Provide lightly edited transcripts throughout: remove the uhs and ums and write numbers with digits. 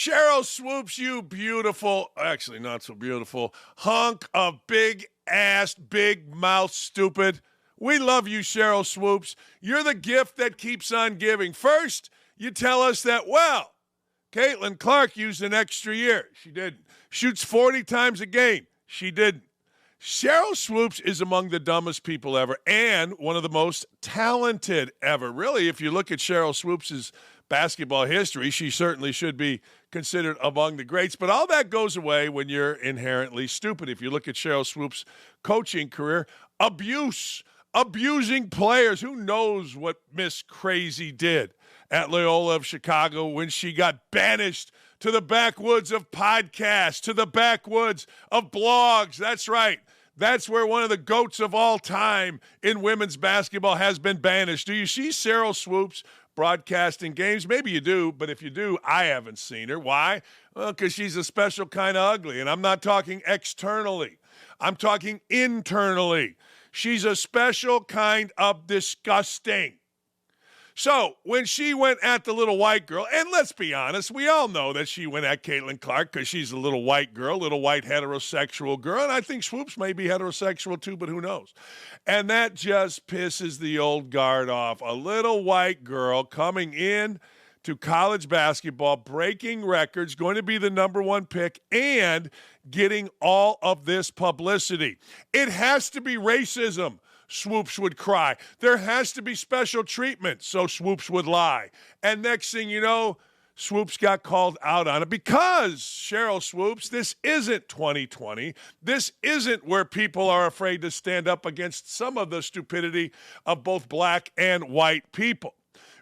Sheryl Swoopes, you beautiful, actually not so beautiful, hunk of big ass, big mouth, stupid. We love you, Sheryl Swoopes. You're the gift that keeps on giving. First, you tell us that, well, Caitlin Clark used an extra year. She didn't. Shoots 40 times a game. She didn't. Sheryl Swoopes is among the dumbest people ever and one of the most talented ever. Really, if you look at Sheryl Swoopes' basketball history, she certainly should be considered among the greats. But all that goes away when you're inherently stupid. If you look at Sheryl Swoopes' coaching career, abusing players. Who knows what Miss Crazy did at Loyola of Chicago when she got banished to the backwoods of podcasts, to the backwoods of blogs. That's right. That's where one of the GOATs of all time in women's basketball has been banished. Do you see Sheryl Swoopes broadcasting games? Maybe you do, but if you do, I haven't seen her. Why? Well, because she's a special kind of ugly, and I'm not talking externally. I'm talking internally. She's a special kind of disgusting. So when she went at the little white girl, and let's be honest, we all know that she went at Caitlin Clark because she's a little white girl, little white heterosexual girl, and I think Swoopes may be heterosexual too, but who knows? And that just pisses the old guard off. A little white girl coming in to college basketball, breaking records, going to be the number one pick, and getting all of this publicity. It has to be racism. Swoopes would cry. There has to be special treatment, so Swoopes would lie. And next thing you know, Swoopes got called out on it because, Sheryl Swoopes, this isn't 2020. This isn't where people are afraid to stand up against some of the stupidity of both black and white people.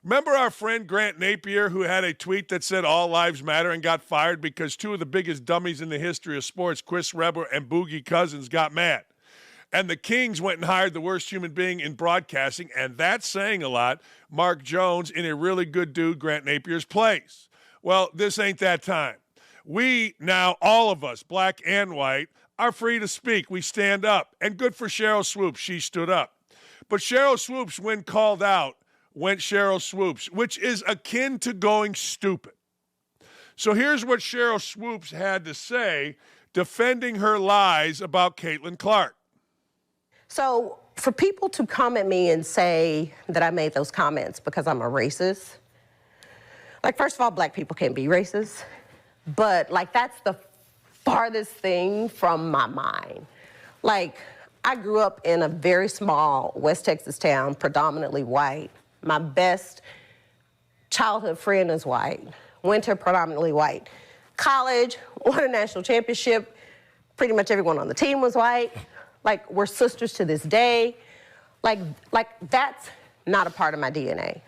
Remember our friend Grant Napier, who had a tweet that said all lives matter and got fired because two of the biggest dummies in the history of sports, Chris Webber and Boogie Cousins, got mad. And the Kings went and hired the worst human being in broadcasting, and that's saying a lot, Mark Jones, in a really good dude, Grant Napier's place. Well, this ain't that time. We now, all of us, black and white, are free to speak. We stand up. And good for Sheryl Swoopes. She stood up. But Sheryl Swoopes, when called out, went Sheryl Swoopes, which is akin to going stupid. So here's what Sheryl Swoopes had to say defending her lies about Caitlin Clark. So for people to come at me and say that I made those comments because I'm a racist, like, first of all, black people can't be racist, but, like, that's the farthest thing from my mind. Like, I grew up in a very small West Texas town, predominantly white. My best childhood friend is white, went to predominantly white. College, won a national championship, pretty much everyone on the team was white. Like, we're sisters to this day. Like that's not a part of my DNA.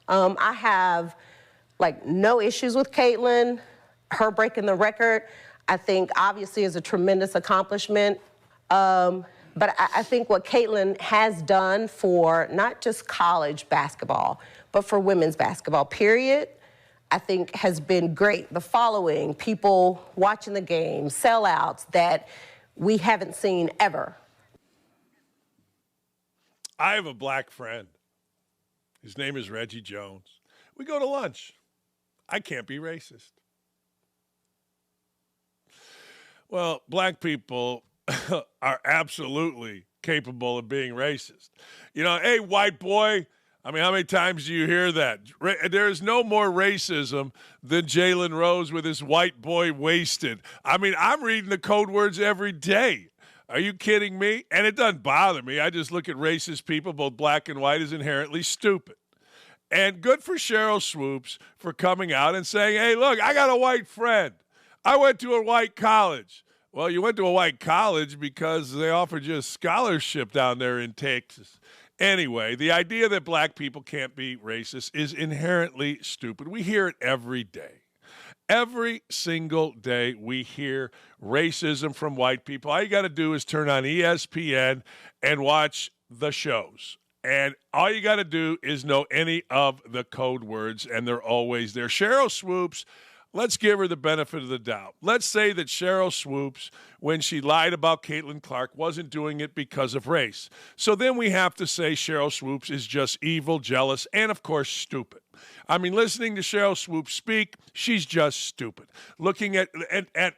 I have, like, no issues with Caitlin. Her breaking the record, I think, obviously is a tremendous accomplishment. But I think what Caitlin has done for not just college basketball, but for women's basketball, period, I think has been great. The following, people watching the game, sellouts that we haven't seen ever. I have a black friend. His name is Reggie Jones. We go to lunch. I can't be racist. Well, black people are absolutely capable of being racist. You know, hey, white boy, I mean, how many times do you hear that? There is no more racism than Jalen Rose with his white boy wasted. I mean, I'm reading the code words every day. Are you kidding me? And it doesn't bother me. I just look at racist people, both black and white, as inherently stupid. And good for Sheryl Swoopes for coming out and saying, hey, look, I got a white friend. I went to a white college. Well, you went to a white college because they offered you a scholarship down there in Texas. Anyway, the idea that black people can't be racist is inherently stupid. We hear it every day. Every single day we hear racism from white people. All you got to do is turn on ESPN and watch the shows. And all you got to do is know any of the code words, and they're always there. Sheryl Swoopes, let's give her the benefit of the doubt. Let's say that Sheryl Swoopes, when she lied about Caitlin Clark, wasn't doing it because of race. So then we have to say Sheryl Swoopes is just evil, jealous, and of course stupid. I mean, listening to Sheryl Swoopes speak, she's just stupid. Looking at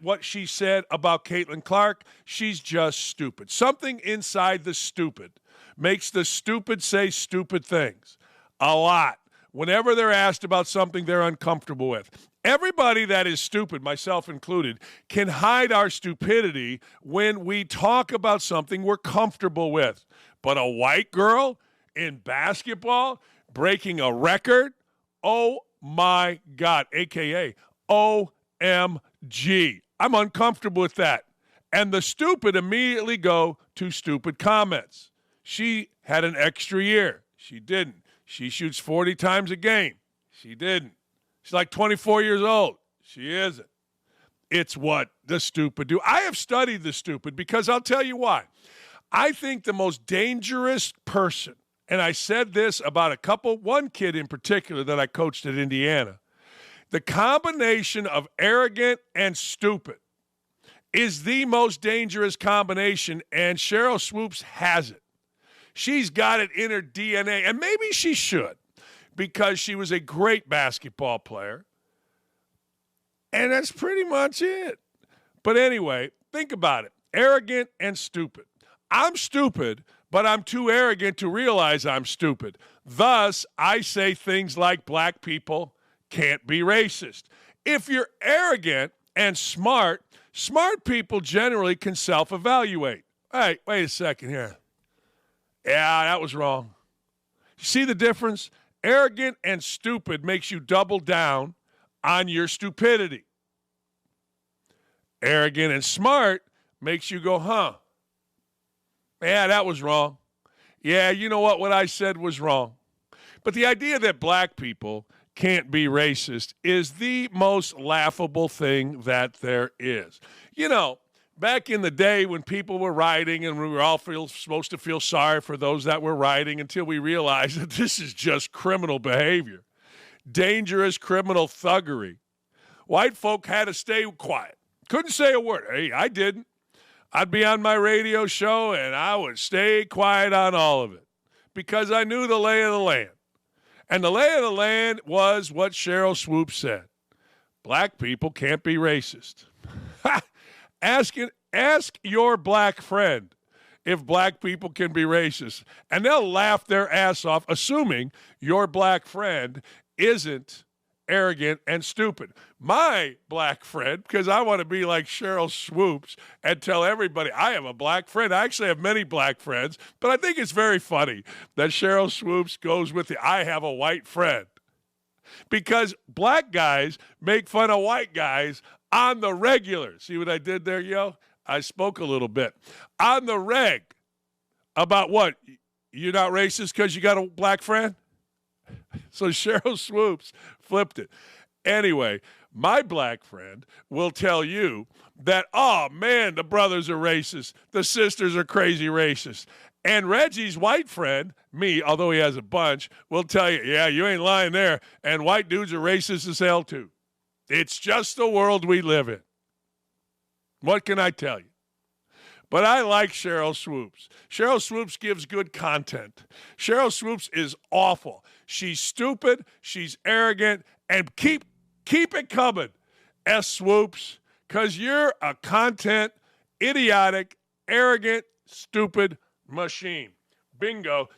what she said about Caitlin Clark, she's just stupid. Something inside the stupid makes the stupid say stupid things a lot whenever they're asked about something they're uncomfortable with. Everybody that is stupid, myself included, can hide our stupidity when we talk about something we're comfortable with. But a white girl in basketball breaking a record, oh my God, AKA OMG. I'm uncomfortable with that. And the stupid immediately go to stupid comments. She had an extra year. She didn't. She shoots 40 times a game. She didn't. She's like 24 years old. She isn't. It's what the stupid do. I have studied the stupid because I'll tell you why. I think the most dangerous person, and I said this about one kid in particular that I coached at Indiana, the combination of arrogant and stupid is the most dangerous combination, and Sheryl Swoopes has it. She's got it in her DNA, and maybe she should, because she was a great basketball player. And that's pretty much it. But anyway, think about it. Arrogant and stupid. I'm stupid, but I'm too arrogant to realize I'm stupid. Thus, I say things like black people can't be racist. If you're arrogant and smart people generally can self-evaluate. All right, wait a second here. Yeah, that was wrong. You see the difference? Arrogant and stupid makes you double down on your stupidity. Arrogant and smart makes you go, yeah, that was wrong. Yeah, you know what I said was wrong. But the idea that black people can't be racist is the most laughable thing that there is. You know, back in the day when people were rioting and we were all supposed to feel sorry for those that were rioting until we realized that this is just criminal behavior, dangerous criminal thuggery. White folk had to stay quiet. Couldn't say a word. Hey, I didn't. I'd be on my radio show and I would stay quiet on all of it because I knew the lay of the land. And the lay of the land was what Sheryl Swoopes said. Black people can't be racist. Ask your black friend if black people can be racist, and they'll laugh their ass off, assuming your black friend isn't arrogant and stupid. My black friend, because I want to be like Sheryl Swoopes and tell everybody I have a black friend. I actually have many black friends, but I think it's very funny that Sheryl Swoopes goes with the I have a white friend. Because black guys make fun of white guys on the regular. See what I did there, yo? I spoke a little bit. On the reg. About what? You're not racist because you got a black friend? So Sheryl Swoopes flipped it. Anyway, my black friend will tell you that, oh, man, the brothers are racist. The sisters are crazy racist. And Reggie's white friend, me, although he has a bunch, will tell you, yeah, you ain't lying there. And white dudes are racist as hell, too. It's just the world we live in. What can I tell you? But I like Sheryl Swoopes. Sheryl Swoopes gives good content. Sheryl Swoopes is awful. She's stupid, she's arrogant, and keep it coming, S. Swoopes, because you're a content, idiotic, arrogant, stupid machine. Bingo.